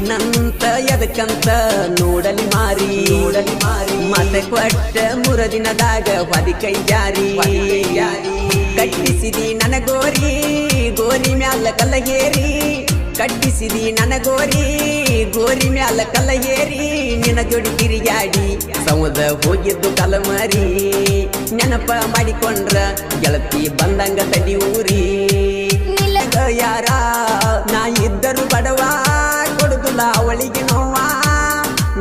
ಏನಂತ ಎದಕ್ಕಂತ ನೋಡಲಿ ಮಾರಿ ಮತ ಕೊಟ್ಟ ಮೂರ ದಿನದಾಗ ಹೊದಿ ಕೈ ಜಾರಿ ಕಟ್ಟಿಸಿದಿ ನನ್ನ ಗೋರಿ ಮ್ಯಾಲ ಕಲ್ಲಗೇರಿ ಕಟ್ಟಿಸಿದಿ ನನ್ನ ಗೋರಿ ಮ್ಯಾಲ ಕಲ್ಲಗೇರಿ ನಿನ್ನ ಜೋಡಿ ತಿರುಗಾಡಿ ಸೌದ ಹೋಗಿದ್ದು ಕಲಮರಿ ನೆನಪ ಮಾಡಿಕೊಂಡ್ರ ಗೆಳತಿ ಬಂದಂಗ ತಡಿ ಊರಿ ಯಾರ ನಾ ಇದ್ದರು ಬಡವ ಕೊಡುದಿಲ್ಲ ಅವಳಿಗೆ ನೋವ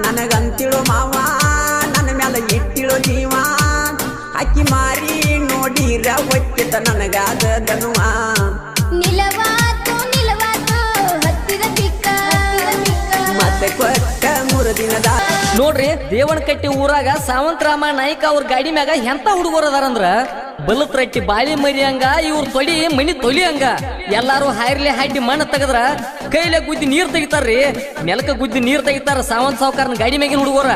ನನಗಂತಿಳೋ ಮಾವ ನನ್ನ ಮ್ಯಾಲ ಇಟ್ಟಿಳೋ ಜೀವ ಅಕ್ಕಿ ಮಾರಿ ನೋಡಿರ ಹೊತ್ತಿತ ನನಗಾದ ದನುವ ಮತ್ತೆ ಕೊಟ್ಟ ಮೂರು ದಿನದ ನೋಡ್ರಿ ದೇವನಕಟ್ಟಿ ಊರಾಗ ಸಾವಂತರಾಮ ನಾಯ್ಕ ಅವ್ರ ಗಾಡಿ ಮ್ಯಾಗ ಎಂತ ಹುಡುಗರು ಅದಾರಂದ್ರ ಬಲತ್ ರಟ್ಟಿ ಬಾಳಿ ಮರಿ ಹಂಗ ಇವ್ರ ತೊಡಿ ಮನಿ ತೊಲಿ ಹಂಗ ಎಲ್ಲಾರು ಹಾಯ್ರಲಿ ಹಾಡಿ ಮಣ್ಣು ತೆಗದ್ರ ಕೈಲೆ ಗುದ್ದಿ ನೀರ್ ತೆಗಿತಾರ್ರಿ ನೆಲಕ ಗುದ್ದಿ ನೀರ್ ತೆಗಿತಾರ ಸಾವಂತ ಸಾವುಕಾರನ ಗಾಡಿ ಮ್ಯಾಗಿನ ಹುಡುಗರ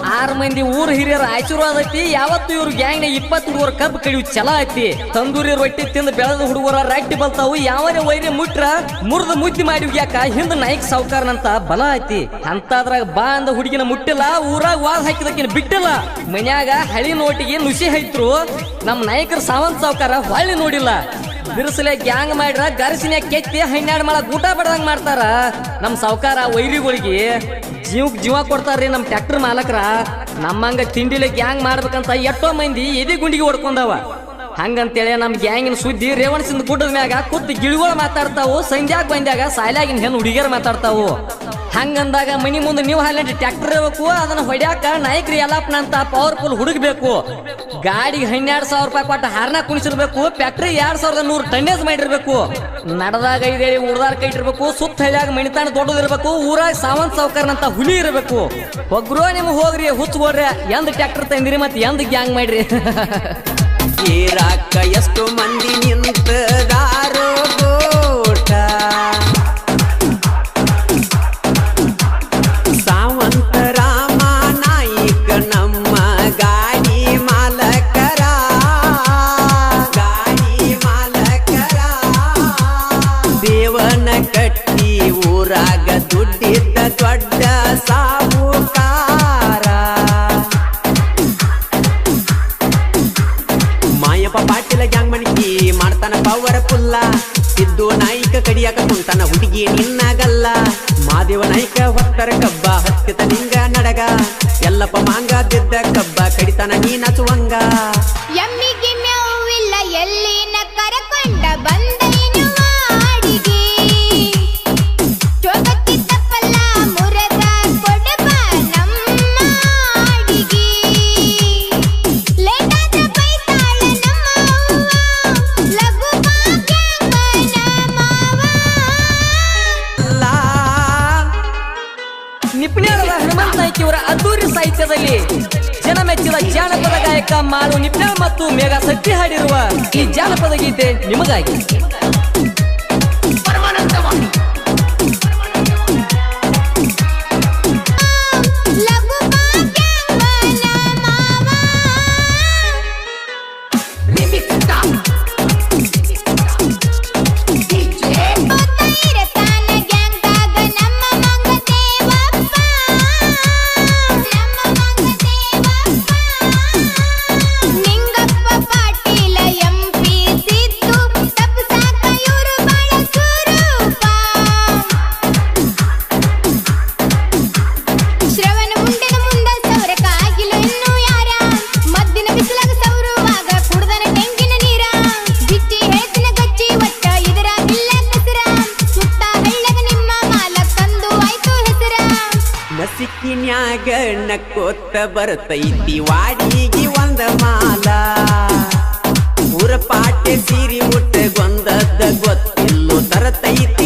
6 ಮಂದಿ ಊರ್ ಹಿರಿಯರ ಆಶೀರ್ವಾದ ಐತಿ ಯಾವತ್ತು ಇವ್ರ ಗ್ಯಾಂಗ್ 20 ಹುಡುಗರ ಕಬ್ಬು ಕಡಿಯು ಚಲ ಐತಿ ತಂದೂರಿ ರೊಟ್ಟಿ ತಿಂದು ಬೆಳೆದ ಹುಡುಗರ ರಾಟಿ ಬಲ್ತಾವು ಯಾವನೇ ವೈರಿ ಮುಟ್ರ ಮುರಿದ ಮುದ್ದಿ ಮಾಡಿ ಯಾಕ ಹಿಂದ ನಾಯ್ಕ ಸಾವುಕಾರನಂತ ಬಲ ಐತಿ ಅಂತದ್ರಾಗ ಬಾ ಅಂದ ಹುಡುಗಿನ ಮುಟ್ಟಿಲ್ಲ ಊರಾಗ ವಾದ ಹಾಕಿದಕ್ಕಿನ ಬಿಟ್ಟಿಲ್ಲ ಮನ್ಯಾಗ ಹಳಿ ನೋಟಿಗೆ ನುಸಿ ಹೈತ್ರು ನಮ್ ನಾಯಕರ ಸಾವಂತ ಸಾವುಕಾರ ಹೊಳ್ಳಿ ನೋಡಿಲ್ಲ ಬಿರುಸಲೆ ಗ್ಯಾಂಗ್ ಮಾಡ್ರ ಗರಸಿನ ಕೆತ್ತಿ 12 ಮಳ ಊಟ ಬಡ್ದಂಗ್ ಮಾಡ್ತಾರ ನಮ್ ಸಾವುಕಾರ ವೈರಿಗಳಿಗೆ ಜೀವ ಕೊಡ್ತಾರ್ರಿ ನಮ್ ಟ್ರ್ಯಾಕ್ಟರ್ ಮಾಲಕರ ನಮ್ಮಂಗ ತಿಂಡಿಲೆ ಗ್ಯಾಂಗ್ ಮಾಡ್ಬೇಕಂತ ಎಷ್ಟೋ ಮಂದಿ ಎದಿ ಗುಂಡಿಗೆ ಹೊಡ್ಕೊಂಡವ ಹಂಗಂತೇಳಿ ನಮ್ ಗ್ಯಾಂಗಿನ ಸುದ್ದಿ ರೇವಣಸಿಂದ ಗುಡ್ಡದ ಮ್ಯಾಗ ಕೂತ್ ಗಿಳಿಗಳು ಮಾತಾಡ್ತಾವು ಸಂಧ್ಯಾಗ ಬಂದಾಗ ಸಾಲಾಗಿನ ಹೆಣ್ಣು ಹುಡುಗಿಯರು ಮಾತಾಡ್ತಾವು ಹಂಗಂದಾಗ ಮನಿ ಮುಂದೆ ನೀವು ಹಾಲಂಟಿ ಟ್ರ್ಯಾಕ್ಟರ್ ಇರಬೇಕು ಅದನ್ನ ಹೊಡ್ಯಾಕ ನಾಯಕರಿ ಎಲ್ಲಪ್ಪನಂತ ಪವರ್ಫುಲ್ ಹುಡುಗಬೇಕು ಗಾಡಿಗೆ 12,000 ರೂಪಾಯಿ ಕೊಟ್ಟು ಹಾರ್ನ ಕುಣಿಸಿರ್ಬೇಕು ಫ್ಯಾಕ್ಟ್ರಿ 2,100 ಟನ್ನೇಜ್ ಮಾಡಿರ್ಬೇಕು ನಡದಾಗ 5 ಹೇಳಿ ಉಡ್ದಾರ ಕೈ ಇರ್ಬೇಕು ಸುತ್ತ ಹಳ್ಳಿಯಾಗ ಮಣಿತಾಣ ದೊಡ್ಡದಿರ್ಬೇಕು ಊರಾಗ ಸಾವಂತ ಸಾವುಕಾರನಂತ ಹುಲಿ ಇರಬೇಕು ಒಗ್ರು ನಿಮ್ಗೆ ಹೋಗ್ರಿ ಹುಚ್ಚಗೋಡ್ರಿ ಎಂದ್ ಟ್ರ್ಯಾಕ್ಟರ್ ತಂದಿರಿ ಮತ್ತೆ ಎಂದ್ ಗ್ಯಾಂಗ್ ಮಾಡ್ರಿ ಏರಾಕ ಎಷ್ಟು ಮಂದಿ ನಿಂತದಾರೋ ಗೋಟ ಸಾವಂತರಾಮ ನಾಯ್ಕ ನಮ್ಮ ಗಾಡಿ ಮಾಲಕರ ದೇವನ ಕಟ್ಟಿ ಊರಾಗ ದುಡ್ಡಿದ್ದ ದೊಡ್ಡ ಸಾವುಕಾರ ಮಾಯಪ್ಪ ಪಾಟೀಲ ಗ್ಯಾಂಗ್ ಮಣಿಕಿ ಮಾಡ್ತಾನ ಪವರ ಪುಲ್ಲ ಸಿದ್ದು ನಾಯ್ಕ ಕಡಿಯಾಕ ಕುಂತಾನ ಹುಡುಗಿ ನಿನ್ನಾಗಲ್ಲ ಮಾದೇವ ನಾಯ್ಕ ಹೊತ್ತರ ಕಬ್ಬ ಹತ್ತಿತ ನಿಂಗ ನಡಗ ಎಲ್ಲಪ್ಪ ಮಾಂಗ ಬಿದ್ದ ಕಬ್ಬ ಕಡಿತಾನ ನೀ ನಚುವಂಗ ಎಮ್ಮಿಗೆ ಮೇವಿಲ್ಲ ಎಲ್ಲಿನ ಕರಕೊಂಡ ಬಂದೈನು ಮಾಡಿಗೆ ಚೋಗತ್ತಿ ತಪ್ಪಲ್ಲ ಮುರದ ಕೊಡಬ ನಮ್ಮ ಅಡಿಗೆ ಲೇಟಾದ ಬೈತಾಳ ನಮ್ಮ ಲಘು ಭಾಗ್ಯಂಗನ ಮಾವ ನಿಪ್ನ್ಯಾಳದ ಹನುಮಂತ ನಾಯ್ಕ ಇವರ ಅದ್ದೂರಿ ಸಾಹಿತ್ಯದಲ್ಲಿ ಜನ ಮೆಚ್ಚಿದ ಜಾನಪದ ಗಾಯಕ ಮಾಡು ನಿಪ್ನ್ಯಾಳ ಮತ್ತು ಮೇಘ ಸತ್ತಿ ಹಾಡಿರುವ ಈ ಜಾನಪದ ಗೀತೆ ನಿಮಗಾಗಿ ಲಘು ಭಾಗ್ಯಂಗನ ಮಾವ ತಾನ ಗ್ಯಾಂಗ್ದಾಗ ನಮ್ಮ ಮಂಗ ದೇವಪ್ಪ ನಿಂಗಪ್ಪ ಪಾಟೀಲ ಎಂಪಿ ಸಿದ್ದು ತಪ್ಪಸಾಕ ಇವರು ಬಾಳ ಸ್ವರೂಪ ಶ್ರವಣ ಮುಂಡಿನ ಮುಂದ ಸೌರಕ ಆಗಿಲ್ಲ ಇನ್ನು ಯಾರ ಮದ್ದಿನ ಬಿಸಿಲಾಗ ಸೌರುವಾಗ ಕುಡ್ದನ ತೆಂಗಿನ ನೀರ ಬಿಚ್ಚಿ ಹೇಳ್ತಿನ ಗಚ್ಚಿ ಒಟ್ಟ ಇದರಾಗಿಲ್ಲ ಕಸರ ಸುತ್ತ ಹಳ್ಳಗ ನಿಮ್ಮ ಮಾಲಕ್ಕಂದು ಆಯ್ತು ಹೆಸರ ನಸಿಕಿನ್ಯಾಗ ನಕ್ಕೋತ್ತ ಬರ್ತೈತಿ ವಾಡಿಗೆ ಒಂದ ಮಾಲ ಊರ ಪಾಟೆ ಸೀರಿ ಉಟ್ಟ ಗೊಂದದ್ದ ಗೊತ್ತಿಲ್ಲೋ ತರತೈತಿ